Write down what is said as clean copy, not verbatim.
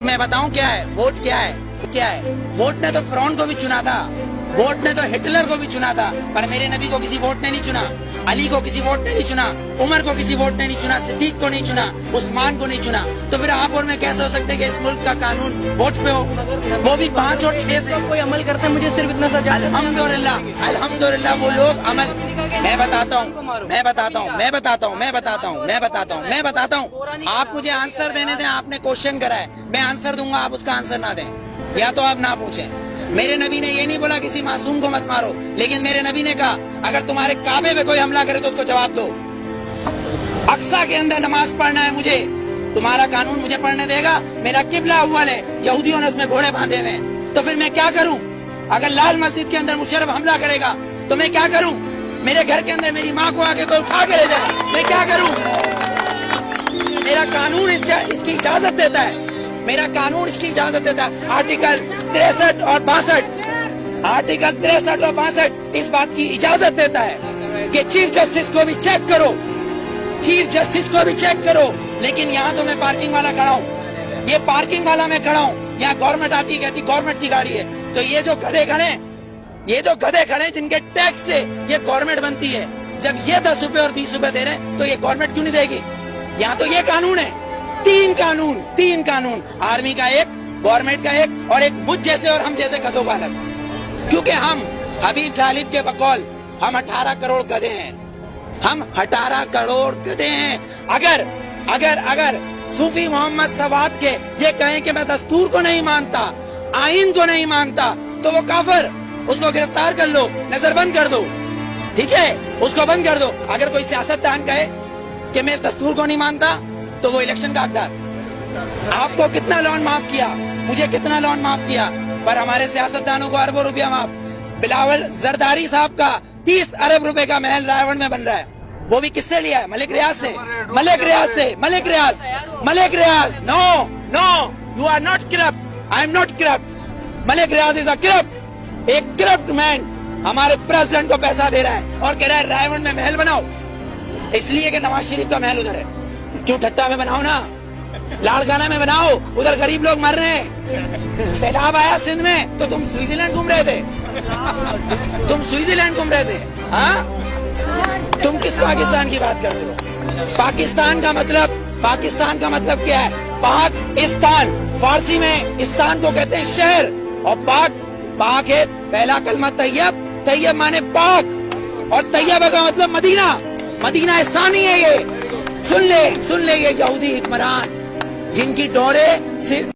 میں بتاؤں کیا ہے ووٹ، کیا ہے ووٹ نے تو فرعون کو بھی چنا تھا، ووٹ نے تو ہٹلر کو بھی چنا تھا، پر میرے نبی کو کسی ووٹ نے نہیں چنا، علی کو کسی ووٹ نے نہیں چنا، عمر کو کسی ووٹ نے نہیں چنا، صدیق کو نہیں چنا، عثمان کو نہیں چنا۔ تو پھر آپ اور میں کیسے ہو سکتے کہ اس ملک کا قانون ووٹ پہ ہو، وہ بھی 5 اور 6 سے؟ کوئی عمل کرتے ہیں، مجھے صرف اتنا سا جاننا ہے۔ الحمدللہ وہ لوگ عمل، میں بتاتا ہوں، آپ مجھے آنسر دینے دیں۔ آپ نے کوشچن کرا ہے، میں آنسر دوں گا، آپ اس کا آنسر نہ دیں، یا تو آپ نہ پوچھیں۔ میرے نبی نے یہ نہیں بولا کسی معصوم کو مت مارو، لیکن میرے نبی نے کہا اگر تمہارے کعبے پہ کوئی حملہ کرے تو اس کو جواب دو۔ اقصی کے اندر نماز پڑھنا ہے مجھے، تمہارا قانون مجھے پڑھنے دے گا؟ میرا قبلہ اول ہے، یہودیوں نے اس میں گھوڑے باندھے ہوئے ہیں، تو پھر میں کیا کروں؟ اگر لال مسجد کے اندر مشرف حملہ کرے گا تو میں کیا کروں؟ میرے گھر کے اندر میری ماں کو آ کے کوئی اٹھا کے لے جائے، میں کیا کروں؟ میرا قانون اس کی اجازت دیتا ہے، میرا قانون اس کی اجازت دیتا ہے۔ آرٹیکل 63 اور 62 اس بات کی اجازت دیتا ہے کہ چیف جسٹس کو بھی چیک کرو، لیکن یہاں تو میں پارکنگ والا کھڑا ہوں، یہ پارکنگ والا میں کھڑا ہوں، یہاں گورنمنٹ آتی ہے کہتی گورنمنٹ کی گاڑی ہے، تو یہ جو گدھے کھڑے جن کے ٹیکس سے یہ گورنمنٹ بنتی ہے، جب یہ 10 روپے اور 20 روپے دے رہے ہیں تو یہ گورنمنٹ کیوں نہیں دے گی؟ یہاں تو یہ قانون ہے، تین قانون، آرمی کا ایک، گورنمنٹ کا ایک، اور ایک مجھ جیسے اور ہم جیسے گدھوں کا الگ، کیونکہ ہم حبیب جالب کے بقول ہم 18 کروڑ گدھے ہیں، ہم 18 کروڑ گدھے ہیں۔ اگر صوفی محمد سواد کے یہ کہیں کہ میں دستور کو نہیں مانتا، آئین کو نہیں مانتا، تو وہ کافر، اس کو گرفتار کر لو، نظر بند کر دو، ٹھیک ہے، اس کو بند کر دو۔ اگر کوئی سیاستدان کہے کہ میں اس دستور کو نہیں مانتا تو وہ الیکشن کا حقدار۔ آپ کو کتنا لون معاف کیا، مجھے کتنا لون معاف کیا، پر ہمارے سیاستدانوں کو اربوں روپیہ معاف۔ بلاول زرداری صاحب کا 30 ارب روپے کا محل رائے گنج میں بن رہا ہے، وہ بھی کس سے لیا ہے؟ ملک ریاض سے۔ No, you are not corrupt, I am not corrupt, Malik Riaz is a corrupt، ایک کرپٹ مین ہمارے پریزیڈنٹ کو پیسہ دے رہا ہے اور کہہ رہا ہے رائے گنج میں محل بناؤ، اس لیے کہ نواز شریف کا محل ادھر ہے۔ کیوں ٹھٹا میں بناؤ نا، لاڑکانہ میں بناؤ، ادھر غریب لوگ مر رہے ہیں۔ سیلاب آیا سندھ میں تو تم سوئٹزرلینڈ گھوم رہے تھے، ہاں؟ تم کس پاکستان کی بات کرتے ہو؟ پاکستان کا مطلب کیا ہے؟ پاکستان، فارسی میں استان کو کہتے ہیں شہر، اور پاک ہے پہلا کلمہ طیب مانے پاک، اور طیبہ کا مطلب مدینہ ثانی ہے۔ یہ سن لے یہ یہودی حکمران جن کی ڈورے صرف